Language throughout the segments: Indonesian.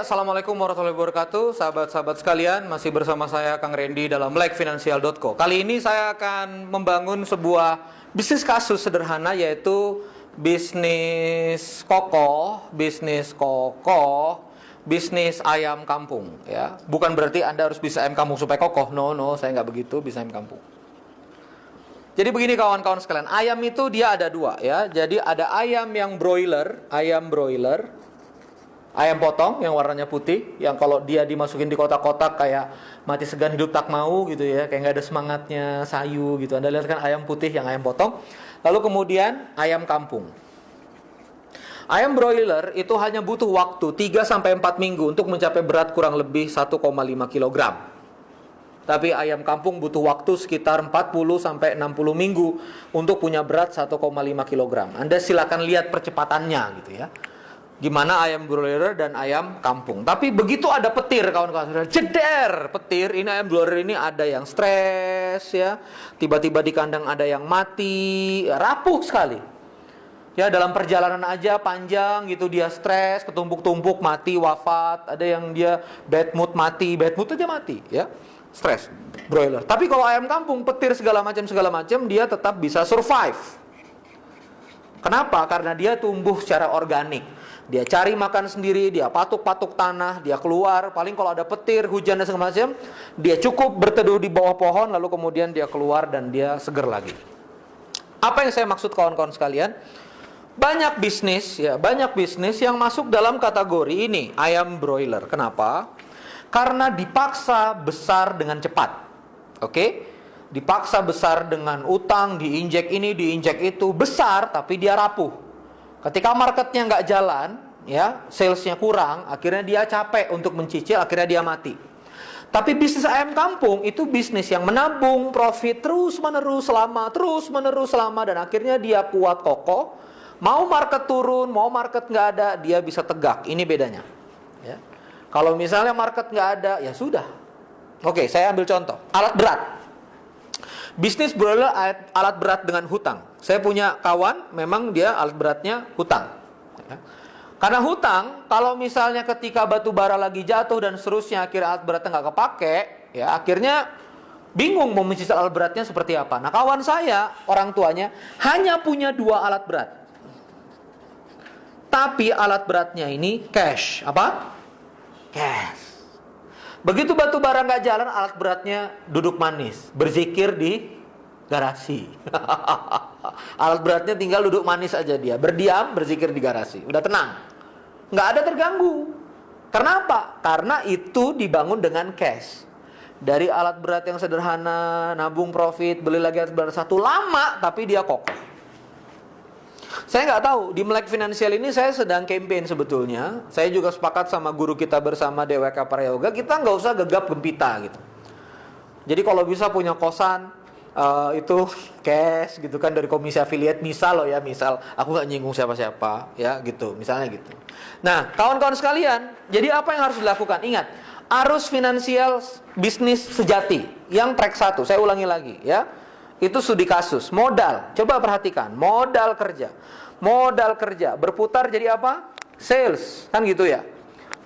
Assalamualaikum warahmatullahi wabarakatuh. Sahabat-sahabat sekalian, masih bersama saya Kang Randy dalam melekfinansial.co. Kali ini saya akan membangun sebuah bisnis kasus sederhana, yaitu bisnis kokoh, bisnis ayam kampung. Ya, bukan berarti Anda harus bisa ayam kampung supaya kokoh. No, saya nggak begitu, bisa ayam kampung. Jadi begini kawan-kawan sekalian, ayam itu dia ada dua ya. Jadi ada ayam yang broiler, ayam potong yang warnanya putih, yang kalau dia dimasukin di kotak-kotak kayak mati segan hidup tak mau gitu ya, kayak nggak ada semangatnya, sayu gitu. Anda lihat kan ayam putih yang ayam potong. Lalu kemudian ayam kampung. Ayam broiler itu hanya butuh waktu 3-4 minggu untuk mencapai berat kurang lebih 1,5 kg. Tapi ayam kampung butuh waktu sekitar 40-60 minggu untuk punya berat 1,5 kg. Anda silakan lihat percepatannya gitu ya. Gimana ayam broiler dan ayam kampung. Tapi begitu ada petir kawan-kawan, jeder petir, ini ayam broiler ini ada yang stres ya, tiba-tiba di kandang ada yang mati, rapuh sekali ya. Dalam perjalanan aja panjang gitu dia stres, ketumpuk-tumpuk, mati, wafat. Ada yang dia bad mood aja mati ya, stres broiler. Tapi kalau ayam kampung, petir segala macam dia tetap bisa survive. Kenapa? Karena dia tumbuh secara organik. Dia cari makan sendiri, dia patuk-patuk tanah, dia keluar. Paling kalau ada petir, hujan dan segala macam, dia cukup berteduh di bawah pohon, lalu kemudian dia keluar dan dia seger lagi. Apa yang saya maksud kawan-kawan sekalian? Banyak bisnis yang masuk dalam kategori ini, ayam broiler. Kenapa? Karena dipaksa besar dengan cepat. Oke? Dipaksa besar dengan utang, diinjek ini, diinjek itu, besar tapi dia rapuh. Ketika marketnya nggak jalan, ya, salesnya kurang, akhirnya dia capek untuk mencicil, akhirnya dia mati. Tapi bisnis ayam kampung itu bisnis yang menabung profit terus menerus selama, dan akhirnya dia kuat kokoh. Mau market turun, mau market nggak ada, dia bisa tegak. Ini bedanya. Ya. Kalau misalnya market nggak ada, ya sudah. Oke, saya ambil contoh. Alat berat. Bisnis broiler alat berat dengan hutang. Saya punya kawan, memang dia alat beratnya hutang. Ya. Karena hutang, kalau misalnya ketika batu bara lagi jatuh dan seterusnya, akhirnya alat beratnya nggak kepake, ya akhirnya bingung mau mencicil alat beratnya seperti apa. Nah, kawan saya, orang tuanya hanya punya 2 alat berat. Tapi alat beratnya ini cash. Apa? Cash. Begitu batu bara nggak jalan, alat beratnya duduk manis, berzikir di garasi. Alat beratnya tinggal duduk manis aja dia, berdiam, berzikir di garasi, udah tenang, nggak ada terganggu. Karena apa? Karena itu dibangun dengan cash. Dari alat berat yang sederhana, nabung profit, beli lagi alat berat satu, lama tapi dia kokoh. Saya nggak tahu, di Melek Finansial ini saya sedang campaign sebetulnya. Saya juga sepakat sama guru kita bersama DWK Prayoga, kita nggak usah gegap gempita gitu. Jadi kalau bisa punya kosan, itu cash gitu kan, dari komisi affiliate, misal aku nggak nyinggung siapa-siapa ya gitu, misalnya gitu. Nah kawan-kawan sekalian, jadi apa yang harus dilakukan? Ingat, arus finansial bisnis sejati yang track 1, saya ulangi lagi ya. Itu studi kasus, modal. Coba perhatikan, modal kerja berputar jadi apa? Sales, kan gitu ya.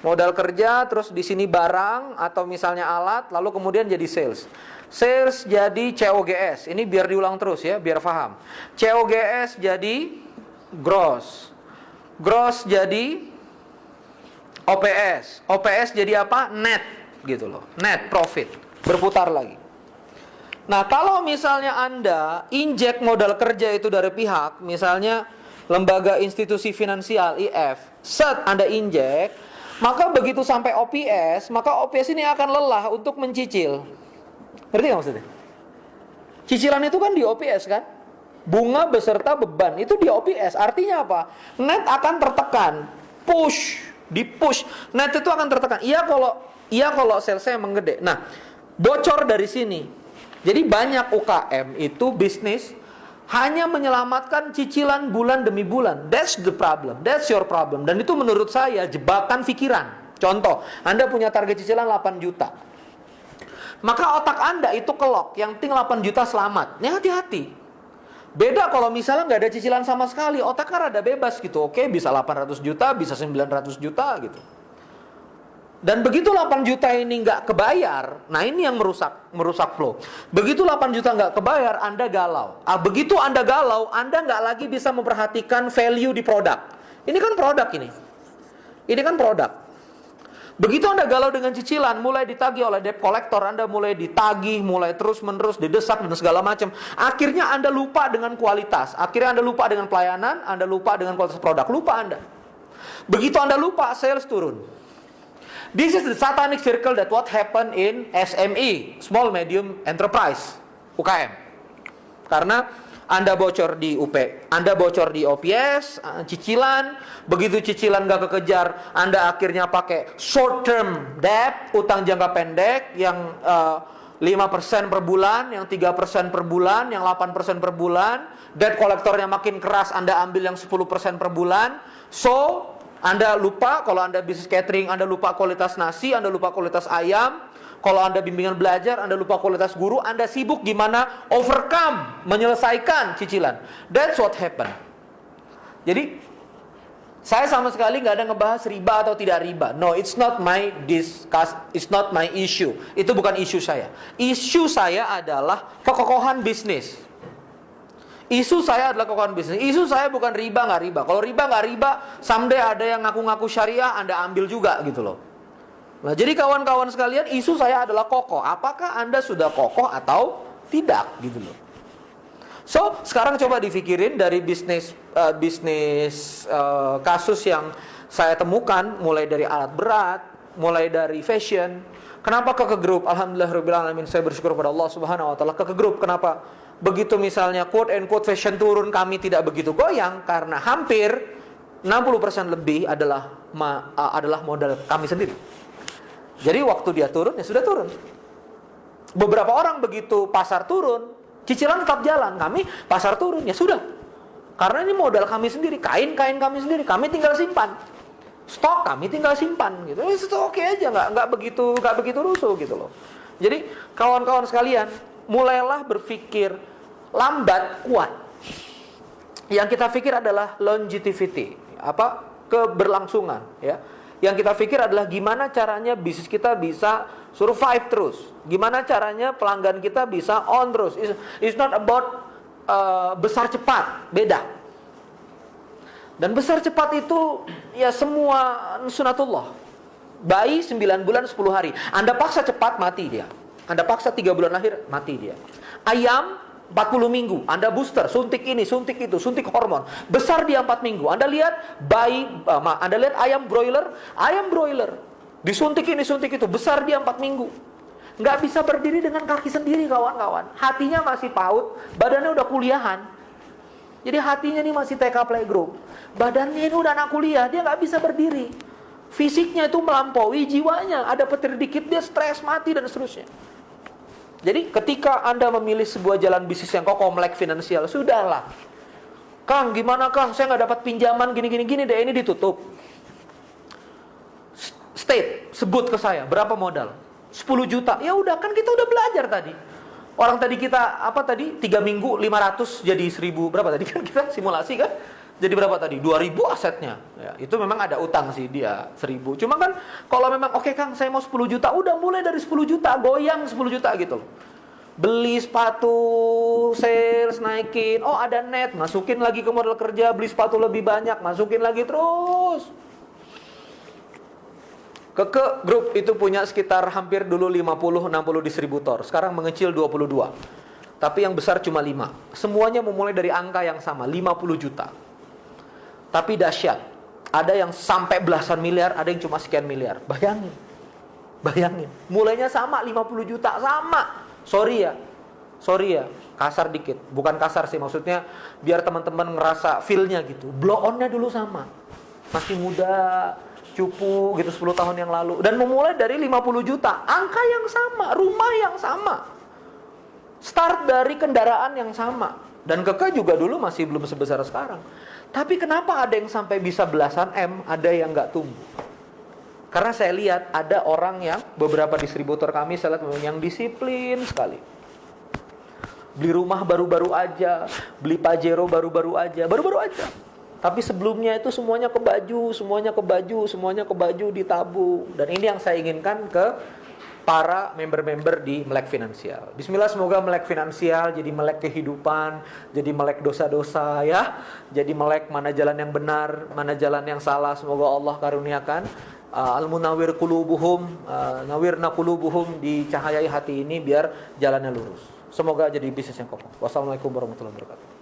Modal kerja, terus di sini barang atau misalnya alat, lalu kemudian jadi sales. Sales jadi COGS. Ini biar diulang terus ya, biar paham. COGS jadi gross. Gross jadi OPS. OPS jadi apa? Net gitu loh. Net profit. Berputar lagi. Nah, kalau misalnya Anda injek modal kerja itu dari pihak, misalnya lembaga institusi finansial IF, Anda injek, maka begitu sampai OPS, maka OPS ini akan lelah untuk mencicil. Ngerti nggak maksudnya? Cicilan itu kan di OPS kan? Bunga beserta beban itu di OPS. Artinya apa? Net akan tertekan, di-push. Net itu akan tertekan. Iya kalau salesnya emang gede. Nah, bocor dari sini. Jadi banyak UKM itu bisnis hanya menyelamatkan cicilan bulan demi bulan. That's the problem. That's your problem. Dan itu menurut saya jebakan pikiran. Contoh, Anda punya target cicilan 8 juta. Maka otak Anda itu kelok, yang penting 8 juta selamat. Ya hati-hati. Beda kalau misalnya nggak ada cicilan sama sekali, otaknya rada bebas gitu. Oke, bisa 800 juta, bisa 900 juta gitu. Dan begitu 8 juta ini nggak kebayar, nah ini yang merusak flow. Begitu 8 juta nggak kebayar, Anda galau. Begitu Anda galau, Anda nggak lagi bisa memperhatikan value di produk. Ini kan produk ini. Ini kan produk. Begitu Anda galau dengan cicilan, mulai ditagih oleh debt collector, Anda mulai ditagih, mulai terus-menerus didesak dan segala macam. Akhirnya Anda lupa dengan kualitas. Akhirnya Anda lupa dengan pelayanan, Anda lupa dengan kualitas produk. Lupa Anda. Begitu Anda lupa, sales turun. This is the satanic circle that what happened in SME, Small Medium Enterprise, UKM. Karena Anda bocor di UP, Anda bocor di OPS, cicilan, begitu cicilan gak kekejar, Anda akhirnya pakai short term debt, utang jangka pendek yang 5% per bulan, yang 3% per bulan, yang 8% per bulan, debt kolektornya makin keras, Anda ambil yang 10% per bulan. So Anda lupa, kalau Anda bisnis catering, Anda lupa kualitas nasi, Anda lupa kualitas ayam. Kalau Anda bimbingan belajar, Anda lupa kualitas guru. Anda sibuk gimana overcome, menyelesaikan cicilan. That's what happened. Jadi, saya sama sekali nggak ada ngebahas riba atau tidak riba. No, it's not my issue. Itu bukan isu saya. Isu saya adalah kekokohan bisnis. Isu saya adalah kekokohan bisnis. Isu saya bukan riba nggak riba. Kalau riba nggak riba, someday ada yang ngaku-ngaku syariah, Anda ambil juga gitu loh. Nah, jadi kawan-kawan sekalian, isu saya adalah kokoh. Apakah Anda sudah kokoh atau tidak gitu loh. So, sekarang coba difikirin dari bisnis kasus yang saya temukan, mulai dari alat berat, mulai dari fashion. Kenapa Keke Group? Alhamdulillahirabbil alamin, saya bersyukur pada Allah Subhanahu wa taala. Keke Group kenapa? Begitu misalnya quote and quote fashion turun, kami tidak begitu goyang karena hampir 60% lebih adalah modal kami sendiri. Jadi waktu dia turun, ya sudah turun. Beberapa orang begitu pasar turun, cicilan tetap jalan. Kami pasar turun, ya sudah. Karena ini modal kami sendiri, kain-kain kami sendiri, kami tinggal simpan. Stok kami tinggal simpan gitu. Itu oke aja, nggak begitu rusuh gitu loh. Jadi kawan-kawan sekalian, mulailah berpikir lambat kuat. Yang kita pikir adalah longevity, keberlangsungan, ya. Yang kita pikir adalah gimana caranya bisnis kita bisa survive terus. Gimana caranya pelanggan kita bisa on terus. It's not about besar cepat, beda. Dan besar cepat itu ya semua sunatullah. Bayi 9 bulan 10 hari. Anda paksa cepat, mati dia. Anda paksa 3 bulan lahir, mati dia. Ayam 40 minggu, Anda booster, suntik ini, suntik itu, suntik hormon. Besar dia 4 minggu. Anda lihat Anda lihat ayam broiler. Disuntik ini, suntik itu, besar dia 4 minggu. Nggak bisa berdiri dengan kaki sendiri, kawan-kawan. Hatinya masih PAUD, badannya udah kuliahan. Jadi hatinya ini masih TK playgroup. Badannya ini udah anak kuliah, dia nggak bisa berdiri. Fisiknya itu melampaui jiwanya. Ada petir dikit, dia stres, mati, dan seterusnya. Jadi ketika Anda memilih sebuah jalan bisnis yang kokoh, melek finansial, sudahlah. Kang, gimana Kang? Saya nggak dapat pinjaman gini deh, ini ditutup. State, sebut ke saya, berapa modal? 10 juta. Ya udah, kan kita udah belajar tadi. Orang tadi kita, 3 minggu 500 jadi 1000, berapa tadi kan kita simulasi kan? Jadi berapa tadi? 2000 asetnya. Ya, itu memang ada utang sih dia 1000. Cuma kan kalau memang oke Kang, saya mau 10 juta, udah mulai dari 10 juta, goyang 10 juta gitu loh. Beli sepatu, sales naikin, oh ada net, masukin lagi ke modal kerja, beli sepatu lebih banyak, masukin lagi terus. Keke Group itu punya sekitar hampir dulu 50-60 distributor. Sekarang mengecil 22. Tapi yang besar cuma 5. Semuanya memulai dari angka yang sama, 50 juta. Tapi dahsyat, ada yang sampai belasan miliar, ada yang cuma sekian miliar. Bayangin. Mulainya sama, 50 juta, sama. Sorry ya, kasar dikit. Bukan kasar sih, maksudnya biar teman-teman ngerasa feel-nya gitu. Blow on-nya dulu sama. Masih muda, cupu gitu 10 tahun yang lalu. Dan memulai dari 50 juta, angka yang sama, rumah yang sama. Start dari kendaraan yang sama. Dan Keke juga dulu masih belum sebesar sekarang. Tapi kenapa ada yang sampai bisa belasan M, ada yang nggak tumbuh? Karena saya lihat ada orang yang, beberapa distributor kami saya lihat yang disiplin sekali. Beli rumah baru-baru aja, beli Pajero baru-baru aja. Tapi sebelumnya itu semuanya ke baju, semuanya ke baju, semuanya ke baju ditabung. Dan ini yang saya inginkan ke para member-member di Melek Finansial. Bismillah, semoga Melek Finansial jadi melek kehidupan, jadi melek dosa-dosa ya. Jadi melek mana jalan yang benar, mana jalan yang salah. Semoga Allah karuniakan al-munawwir qulubuhum, nawirna qulubuhum, dicahayai hati ini biar jalannya lurus. Semoga jadi bisnis yang kokoh. Wassalamualaikum warahmatullahi wabarakatuh.